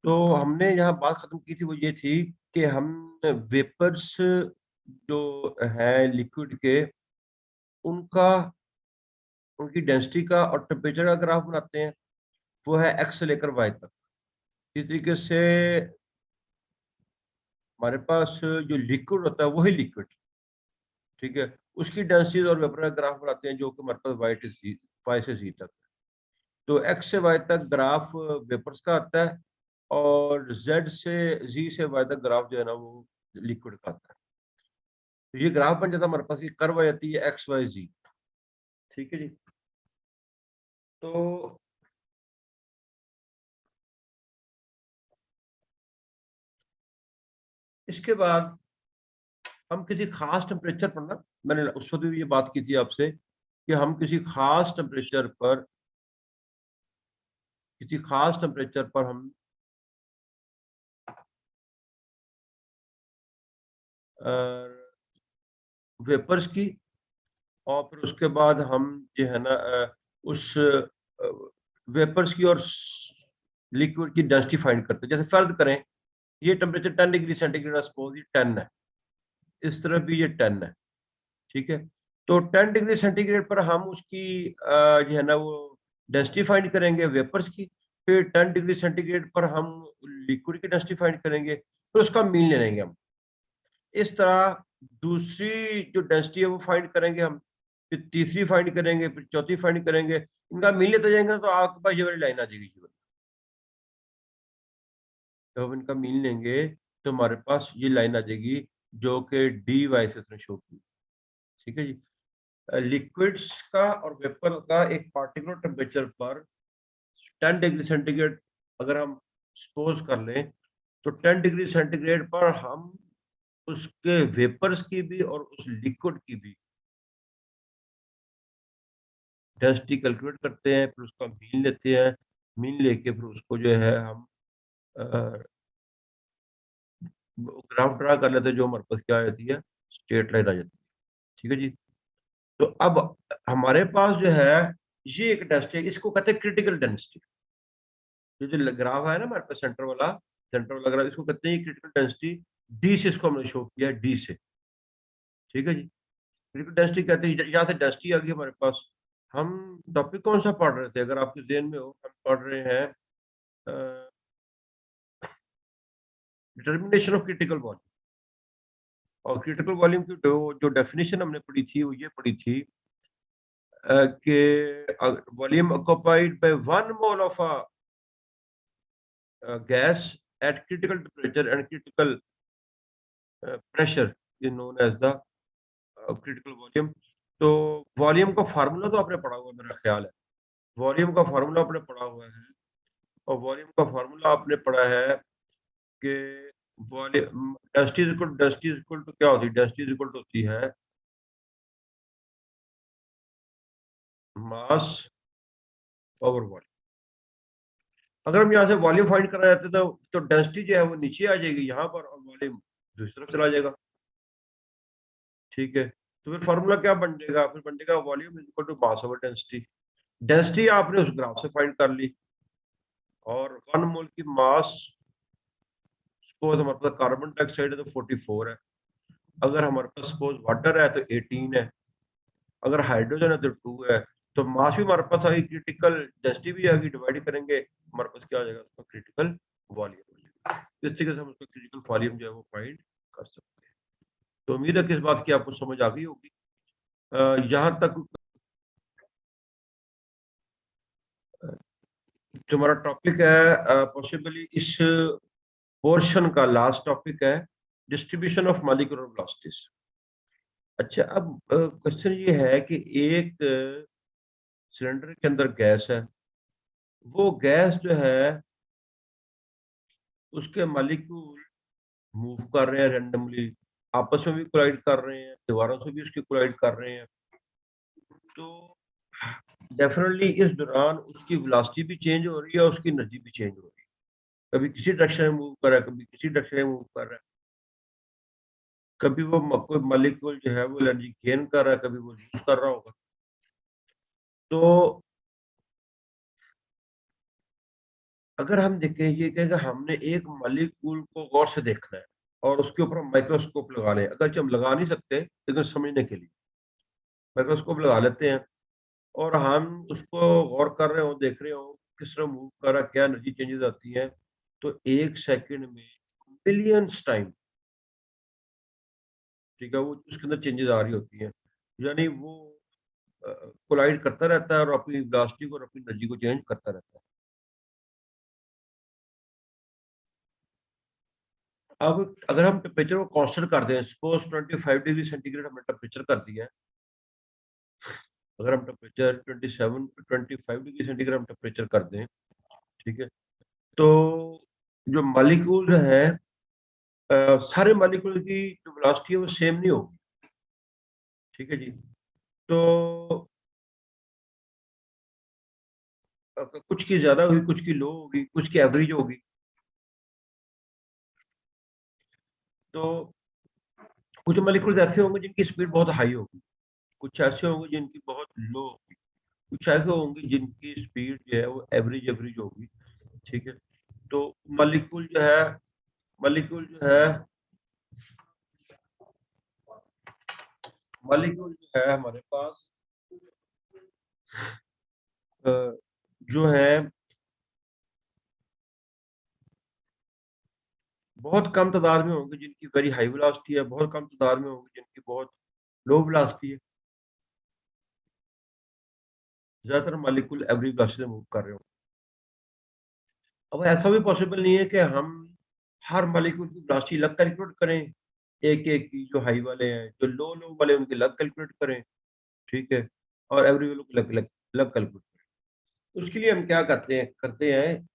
तो हमने यहाँ बात खत्म की थी वो ये थी कि हम वेपर्स जो है लिक्विड के उनका उनकी डेंसिटी का और टेम्परेचर का ग्राफ बनाते हैं। वो है एक्स से लेकर वाई तक। इस तरीके से हमारे पास जो लिक्विड होता है वही लिक्विड, ठीक है, उसकी डेंसिटी और वेपर का ग्राफ बनाते हैं जो कि हमारे पास वाई से सी तक। तो एक्स से वाई तक ग्राफ वेपर्स का आता है और जेड से जी से वाई तक ग्राफ जो है ना वो लिक्विड का आता है। तो ये ग्राफ बन जाता है हमारे पास, ये कर्व आ जाती है एक्स वाई जी। ठीक है जी। तो इसके बाद हम किसी खास टेम्परेचर पर ना, मैंने उस वक्त भी ये बात की थी आपसे कि हम किसी खास टेम्परेचर पर हम वेपर्स की और फिर उसके बाद हम जो है ना उस वेपर्स की और लिक्विड की डेंसिटी फाइंड करते हैं। जैसे फर्ज करें ये टेम्परेचर 10 डिग्री सेंटीग्रेड है, सपोज ये 10 है, इस तरफ भी ये 10 है, ठीक है। तो 10 डिग्री सेंटीग्रेड पर हम उसकी जो है ना वो डेंसिटी फाइंड करेंगे वेपर्स की। फिर 10 डिग्री सेंटीग्रेड पर हम लिक्विड की डेंसिटी फाइंड करेंगे, फिर उसका मीन ले लेंगे हम। इस तरह दूसरी जो डेंसिटी है वो फाइंड करेंगे हम, फिर तीसरी फाइंड करेंगे, फिर चौथी फाइंड करेंगे। इनका मीन लेते जाएंगे तो आपके पास ये वाली लाइन आ जाएगी जीवन। जब हम इनका मीन लेंगे तो हमारे पास ये लाइन आ जाएगी जो कि डी वाई से उसने शो की। ठीक है जी। लिक्विड्स का और वेपर का एक पार्टिकुलर टेम्परेचर पर 10 डिग्री सेंटीग्रेड अगर हम सपोज कर लें, तो 10 डिग्री सेंटीग्रेड पर हम उसके वेपर्स की भी और उस लिक्विड की भी डेंसिटी कैलकुलेट करते हैं, फिर उसका मीन लेते हैं। मीन लेके फिर उसको जो है हम अ, ग्राफ ड्रा कर लेते हैं, जो हमारे पास क्या आ जाती है, स्ट्रेट लाइन आ जाती है। ठीक है जी। तो अब हमारे पास जो है ये एक डेंसिटी है, इसको कहते हैं क्रिटिकल डेंसिटी। ये जो ग्राफ है ना हमारे पास सेंटर वाला ग्राफ, इसको कहते हैं क्रिटिकल डेंसिटी। डी से इसको हमने शो किया है, डी से। ठीक है जी। क्रिटिकल डेंसिटी कहते हैं, यहाँ से डेंसिटी आ गई हमारे पास। हम टॉपिक कौन सा पढ़ रहे थे, अगर आपके ज़हन में हो, हम पढ़ रहे हैं डिटर्मिनेशन ऑफ क्रिटिकल वॉल्यूम। और क्रिटिकल वॉल्यूम की जो डेफिनेशन हमने पढ़ी थी वो ये पढ़ी थी कि volume occupied by 1 mole of a gas at critical temperature and critical pressure is known as the critical volume. तो वॉल्यूम का फार्मूला तो आपने पढ़ा हुआ है, मेरा ख्याल है। वॉल्यूम का फार्मूला आपने पढ़ा हुआ है, और वॉल्यूम का फार्मूला आपने पढ़ा है कि volume density is equal to क्या होती है, डेंसिटी इज इक्वल टू होती है मास ओवर वॉल्यूम। अगर हम यहाँ से वॉल्यूम फाइंड करना चाहते हैं तो डेंसिटी जो है वो नीचे आ जाएगी यहाँ पर, और वॉल्यूम दूसरी तरफ चला जाएगा। ठीक है। तो फिर फार्मूला क्या बन जाएगा, फिर बन जाएगा volume is equal to mass over density. Density आपने उस ग्राफ से फाइंड कर ली, और 1 मोल की मास, सपोज हमारे पास कार्बन डाइऑक्साइड है तो 44 है, अगर हमारे पास सपोज वाटर है तो 18 है, अगर हाइड्रोजन है तो 2 है। तो मास भी हमारे पास आ गई, क्रिटिकल डेंसिटी भी आ गई, डिवाइड करेंगे हमारे पास क्या आ जाएगा, उसका क्रिटिकल वॉल्यूम। इस तरीके से हम उसका क्रिटिकल वॉल्यूम जो है वो फाइंड कर सकते हैं। तो उम्मीद है कि इस बात की आपको समझ आ गई होगी। यहाँ तक जो हमारा टॉपिक है, पॉसिबली इस पोर्शन का लास्ट टॉपिक है, डिस्ट्रीब्यूशन ऑफ मॉलिक्यूलर वेलोसिटीज। अच्छा, अब क्वेश्चन ये है कि एक सिलेंडर के अंदर गैस है, वो गैस जो है उसके मॉलिक्यूल मूव कर रहे हैं रैंडमली, आपस में भी कोलाइड कर रहे हैं, दीवारों से भी उसकी कोलाइड कर रहे हैं। तो डेफिनेटली इस दौरान उसकी वेलोसिटी भी चेंज हो रही है और उसकी एनर्जी भी चेंज हो रही है। कभी किसी डायरेक्शन में मूव कर रहा है, कभी किसी डायरेक्शन में मूव कर रहा है। कभी वो कोई मॉलिक्यूल जो है वो एनर्जी गेन कर रहा है, कभी वो लूज कर रहा होगा। तो अगर हम देखें ये कहेंगे हमने एक मॉलिक्यूल को गौर से देखना है और उसके ऊपर माइक्रोस्कोप लगा लें, अगर हम लगा नहीं सकते लेकिन समझने के लिए माइक्रोस्कोप लगा लेते हैं और हम उसको गौर कर रहे हो, देख रहे हो किस तरह मूव कर रहा है, क्या एनर्जी चेंजेस आती है, तो 1 सेकंड में मिलियंस टाइम, ठीक है, वो उसके अंदर चेंजेस आ रही होती हैं। यानी वो कोलाइड करता रहता है और अपनी वेलोसिटी को और अपनी एनर्जी को चेंज करता रहता है। अब अगर हम टेम्परेचर को कांस्टेंट कर दें, सपोज 25 डिग्री सेंटीग्रेड हमने टेम्परेचर कर दिया है, अगर हम टेम्परेचर 27 25 डिग्री सेंटीग्रेड हम टेम्परेचर कर दें, ठीक है, तो जो मॉलिक्यूल है सारे मॉलिक्यूल की जो वेलोसिटी है वो सेम नहीं होगी, ठीक है जी। तो कुछ की ज्यादा होगी, कुछ की लो होगी, कुछ की एवरेज होगी। तो कुछ मॉलिक्यूल्स ऐसे होंगे जिनकी स्पीड बहुत हाई होगी, कुछ ऐसे होंगे जिनकी बहुत लो होगी, कुछ ऐसे होंगे जिनकी स्पीड जो है वो एवरेज एवरेज होगी, ठीक है। तो मॉलिक्यूल जो है मॉलिक्यूल जो है मॉलिक्यूल जो है हमारे पास अ, जो है बहुत कम तादाद में होंगे जिनकी वेरी हाई वेलोसिटी है, बहुत कम तादाद में होंगे जिनकी बहुत लो वेलोसिटी है। ज्यादातर मॉलिक्यूल एवरेज वेलोसिटी से मूव कर रहे हो। अब ऐसा भी पॉसिबल नहीं है कि हम हर मॉलिक्यूल की वेलोसिटी अलग कैलकुलेट करें, एक-एक की जो हाई वाले हैं, जो लो वाले उनकी अलग कैलकुलेट करें, ठीक है? और एवरेज वालों को अलग-अलग अलग कैलकुलेट करें। उसके लिए हम क्या करते हैं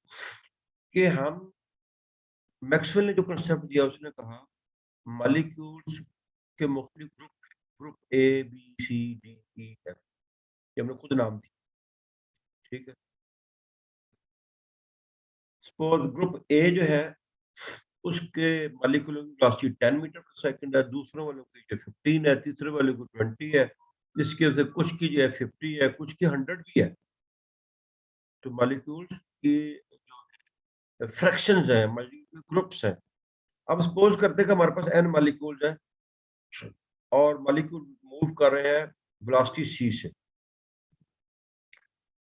कि हम मैक्सवेल ने जो कांसेप्ट दिया उसने कहा मॉलिक्यूल्स के मुख्तलिफ group group A, B, C, D, E, F ये हमने खुद नाम दिए, ठीक है? सपोज़ ग्रुप ए जो है उसके मॉलिक्यूलर वेलोसिटी 10 मीटर पर सेकंड है, दूसरों वालों की जो 15 है, तीसरे वाले को 20 है, इसके से कुछ की जो है 50 है, कुछ की 100 भी है। तो मॉलिक्यूल्स की जो फ्रैक्शंस हैं, मॉलिक्यूल ग्रुप्स हैं। अब सपोज़ करते हैं कि हमारे पास n मॉलिक्यूल्स हैं और मॉलिक्यूल मूव कर रहे हैं वेलोसिटी c से।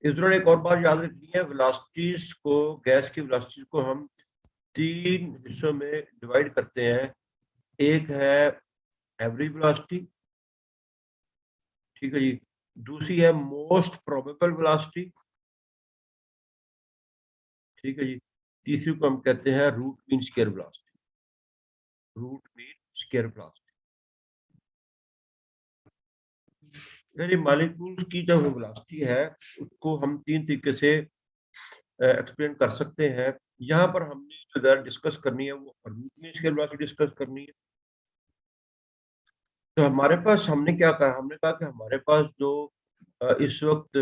इस दौरान एक और बात याद रखनी है, वेलोसिटीज़ को गैस की वेलोसिटीज़ को हम 3 हिस्सों में डिवाइड करते हैं। एक है एवरेज वेलोसिटी, ठीक है जी। दूसरी है मोस्ट प्रोबेबल वेलोसिटी, ठीक है जी। तीसरी को हम कहते हैं root mean square velocity, root mean square velocity. यानी मॉलिक्यूल्स की जो वेलोसिटी है उसको हम 3 तरीके से एक्सप्लेन कर सकते हैं। यहाँ पर हमने जो ज़रा डिस्कस करनी है वो root mean square velocity discuss करनी है। तो हमारे पास हमने क्या कहा? हमने कहा कि हमारे पास जो इस वक़्त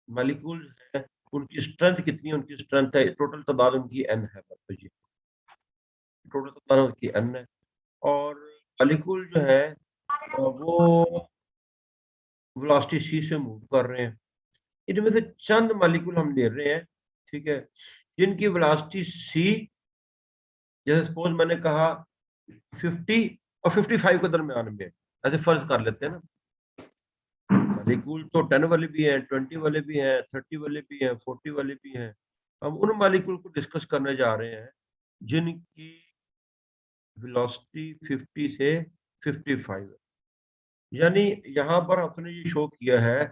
मॉलिक्यूल्स हैं, उनकी स्ट्रेंथ कितनी है? उनकी स्ट्रेंथ है टोटल तादाद उनकी n है बताइए। टोटल तादाद उनकी n है और मॉलिक्यूल जो है वो वेलोसिटी c से मूव कर रहे हैं। इनमें से चंद मॉलिक्यूल हम ले रहे हैं, ठीक है? जिनकी वेलोसिटी c जैसे सपोज़ मैंने कहा 50 और 55 के दरमियान में है। ऐसे फ़र्ज़ कर लेते हैं ना। मॉलिक्यूल तो 10 वाले भी हैं, 20 वाले भी हैं, 30 वाले भी हैं, 40 वाले भी हैं। हम उन मॉलिक्यूल को डिस्कस करने जा रहे हैं जिनकी वेलोसिटी 50 से 55 है। यानी यहाँ पर आपने ये शो किया है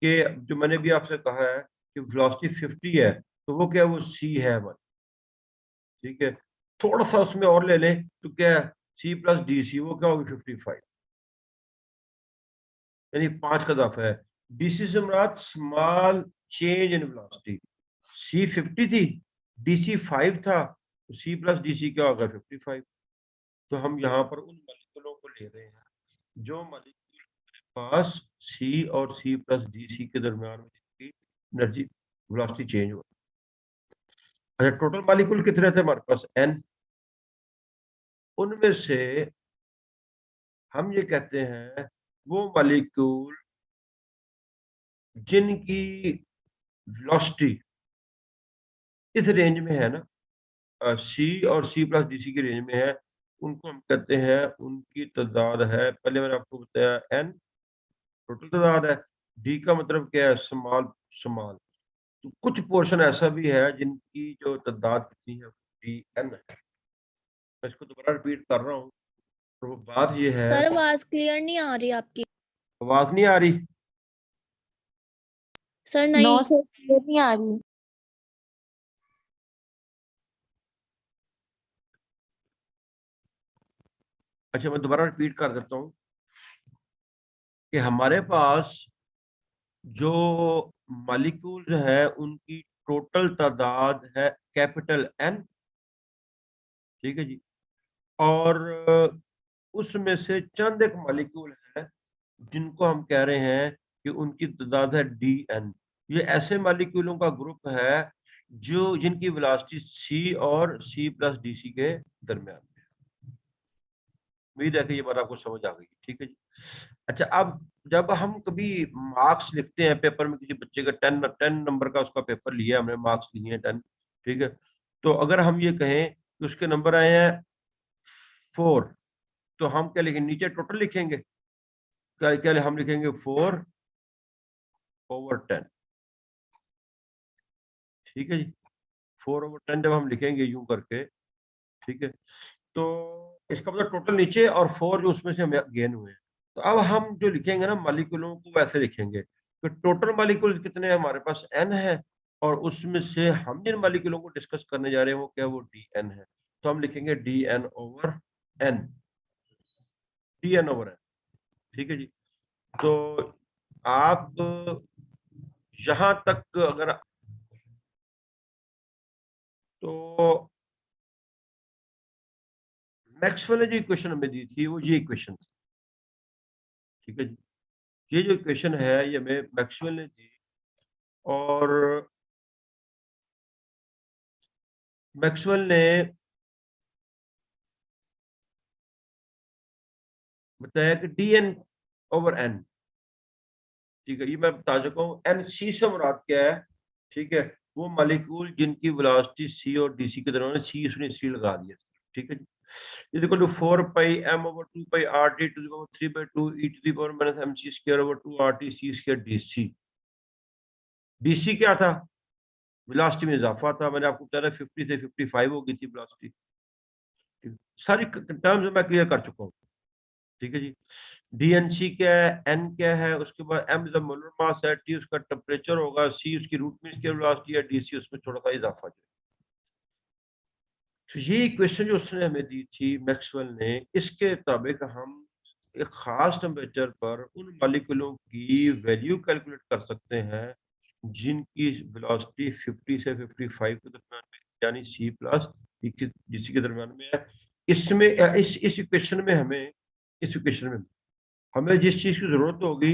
कि जो मैंने भी आपसे कहा है कि वेलोसिटी 50 है, तो वो क्या है? वो c है हमारी, ठीक है? थोड़ा-सा उसमें और ले लें तो क्या है? c प्लस dc वो क्या होगी? 55 यानी 5 का इज़ाफ़ा है। dc से मुराद small change in velocity. c 50 थी, dc 5 था, तो c प्लस dc क्या होगा? 55। तो हम यहाँ पर उन मॉलिक्यूलों को ले रहे हैं, जो मॉलिक्यूल के पास c और c प्लस dc के दरमियान में जिनकी एनर्जी वेलोसिटी चेंज हो। अच्छा टोटल मॉलिक्यूल कितने थे हमारे पास? n। उनमें से हम ये कहते हैं वो मॉलिक्यूल जिनकी वेलोसिटी इस रेंज में है ना, सी और सी प्लस डीसी की रेंज में है, उनको हम कहते हैं, उनकी तादाद है, पहले मैंने आपको बताया एन टोटल तादाद है, डी का मतलब क्या है, स्मॉल स्मॉल। तो कुछ पोर्शन ऐसा भी है जिनकी जो तादाद कितनी है, डी एन है। मैं इसको दोबारा रिपीट कर रहा हूँ, तो वो बात ये है। सर आवाज क्लियर नहीं आ रही आपकी। आवाज नहीं आ रही? सर नहीं। नो सर, क्लियर नहीं आ रही। अच्छा, मैं दोबारा रिपीट कर देता हूँ कि हमारे पास जो मॉलिक्यूल्स है उनकी टोटल तादाद है कैपिटल एन, ठीक है जी। और उसमें से चंद एक मॉलिक्यूल है जिनको हम कह रहे हैं कि उनकी तादाद है डी एन। ये ऐसे मॉलिक्यूलों का ग्रुप है जो जिनकी वेलोसिटी सी और सी प्लस डी सी के दरमियान है। उम्मीद है कि ये बात आपको समझ आ गई, ठीक है जी। अच्छा, अब जब हम कभी मार्क्स लिखते हैं पेपर में, किसी बच्चे का 10 नंबर का उसका पेपर लिया हमने, मार्क्स लिए हैं 10, ठीक है। तो अगर हम ये कहें कि उसके नंबर आए हैं 4, तो हम क्या लिखेंगे, नीचे टोटल लिखेंगे, क्या क्या हम लिखेंगे 4/10, ठीक है जी। 4/10 जब हम लिखेंगे यूं करके, ठीक है, तो इसका मतलब टोटल नीचे और 4 जो उसमें से हमें गेन हुए हैं। तो अब हम जो लिखेंगे ना मॉलिक्यूलों को वैसे लिखेंगे कि टोटल मॉलिक्यूल कितने हैं, हमारे पास n है, और उसमें से हम जिन मॉलिक्यूलों को डिस्कस करने जा रहे हैं वो क्या, वो dn है। तो हम लिखेंगे dn/n, dn/n, ठीक है जी। तो आप यहां तक अगर, तो मैक्सवेल ने जो इक्वेशन हमें दी थी वो ये इक्वेशन थी, ठीक है जी। ये जो इक्वेशन है ये हमें मैक्सवेल ने दी, और मैक्सवेल ने बताया कि dn/n, ठीक है, ये मैं बता चुका हूँ। एन सी से मुराद क्या है, ठीक है, वो मॉलिक्यूल जिनकी वेलोसिटी सी और डीसी के दरमियान, सी उसने सी लगा दिया, ठीक है जी। Is equal to 4πm/2πRT to the power 3/2 e to the power minus mc square over 2RT c square DC. DC क्या था, वेलोसिटी में इजाफा था, मैंने आपको बताया 50 से 55 हो गई थी वेलोसिटी। सारी टर्म्स मैं क्लियर कर चुका हूँ, ठीक है जी। डीएनसी क्या है, एन क्या है, उसके बाद एम इज मोलर मास है, टी उसका टेम्परेचर होगा, सी उसकी रूट मीन स्क्वायर वेलोसिटी है, डीसी उसमें थोड़ा सा इजाफा जो। तो ये इक्वेशन जो उसने हमें दी थी मैक्सवेल ने, इसके मुताबिक हम एक खास टेम्परेचर पर उन मॉलिक्यूलों की वैल्यू कैलकुलेट कर सकते हैं जिनकी वेलोसिटी 50 से 55 के दरमियान में, यानी सी प्लस डीसी के दरमियान में है। इसमें इस इक्वेशन में हमें, इस इक्वेशन में हमें जिस चीज की जरूरत होगी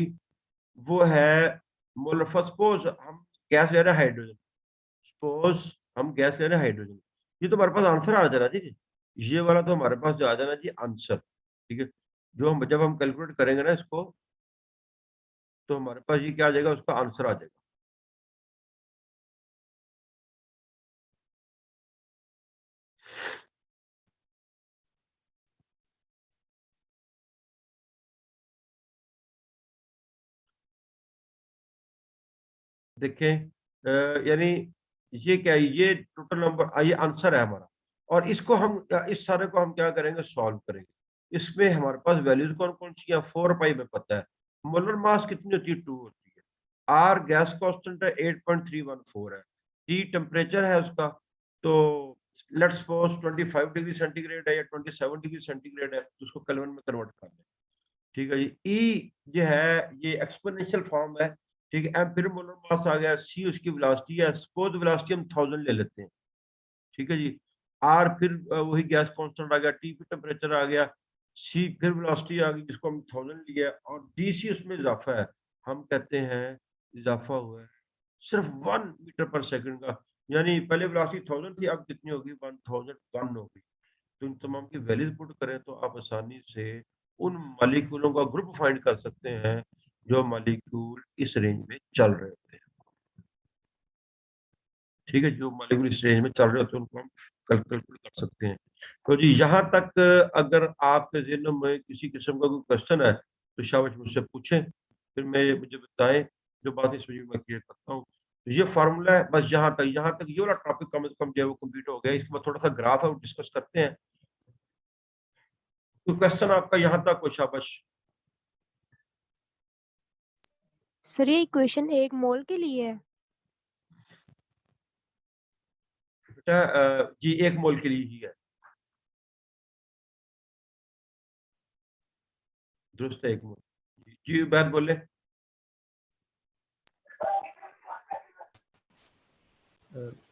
वो है मोलर। सपोज हम गैस ले रहे हैं हाइड्रोजन, सपोज हम गैस ले रहे हैं हाइड्रोजन, ये तो हमारे पास आंसर आ जाना जी, ये वाला तो हमारे पास जो आ जाना जी आंसर, ठीक है। जो हम जब हम कैलकुलेट करेंगे ना इसको, तो हमारे पास ये क्या आ जाएगा, उसका आंसर आ जाएगा। देखें, यानी ये क्या है, ये टोटल नंबर, ये आंसर है हमारा, और इसको हम इस सारे को हम क्या करेंगे, सॉल्व करेंगे। इसमें हमारे पास वैल्यूज कौन कौन सी है, 4π में पता है, मोलर मास कितनी होती है, 2 होती है, आर गैस कांस्टेंट है 8.314 है, टी टेम्परेचर है उसका, तो लेट्स सपोज 25 डिग्री सेंटीग्रेड है या 27 डिग्री सेंटीग्रेड है, तो उसको केल्विन में कन्वर्ट कर दें, ठीक है जी। ई जो है ये एक्सपोनेंशियल फॉर्म है, ठीक है। एम फिर मोलर मास आ गया, सी उसकी वेलोसिटी है, सपोज वेलोसिटी हम 1000 ले लेते हैं, ठीक है जी। आर फिर वही गैस कांस्टेंट आ गया, टी फिर टेम्परेचर आ गया, सी फिर वेलोसिटी आ गई जिसको हम 1000 लिया, और डी सी उसमें इजाफा है, हम कहते हैं इजाफा हुआ है सिर्फ 1 मीटर पर सेकंड का, यानी पहले वेलोसिटी 1000 थी, अब कितनी होगी, 1001 होगी। तो इन तमाम की वैल्यूज पुट करें तो आप आसानी से उन मॉलिक्यूलों का ग्रुप फाइंड कर सकते हैं जो मॉलिक्यूल इस रेंज में चल रहे होते हैं, ठीक। ठीक है, जो मॉलिक्यूलर स्टेज में चल रहे होते हैं उनको हम कैलकुलेट कर सकते हैं। तो जी यहाँ तक अगर आपके ज़हन में किसी किस्म का कोई क्वेश्चन है तो शाबाश मुझसे पूछें, फिर मुझे बताएं, जो बातें समझ में मैं क्लियर करता हूँ। तो ये फार्मूला है, बस यहाँ तक ये वाला टॉपिक कम से कम जो है वो कंप्लीट हो गया। इसके बाद थोड़ा सा ग्राफ है वो डिस्कस करते हैं। तो क्वेश्चन आपका यहाँ तक हो, शाबाश। सर ये इक्वेशन 1 मोल के लिए है। बेटा जी 1 मोल के लिए ही है, दुरुस्त है 1 मोल। जी बैद बोले।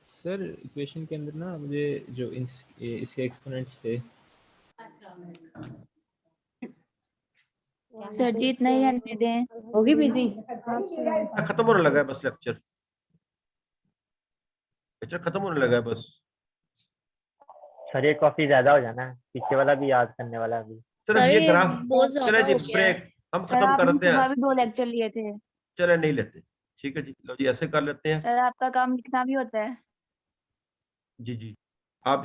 सर इक्वेशन के अंदर ना मुझे जो इसके एक्सपोनेंट्स थे। सर जी इतना ही आने दें। होगी बिजी। खत्म होने लगा है बस, लेक्चर खत्म होने लगा है बस। सर ये काफी ज्यादा हो जाना है, पीछे वाला भी याद करने वाला भी। सिर्फ सर ये ये ग्राफ। बहुत चले ज्यादा जी हो गया है। ब्रेक, हम सर खत्म आपने करते हैं। सुबह भी 2 लेक्चर लिए थे। चले नहीं लेते, ठीक है जी, लो जी ऐसे कर लेते हैं। सर आपका काम लिखना भी होता है। जी जी, आप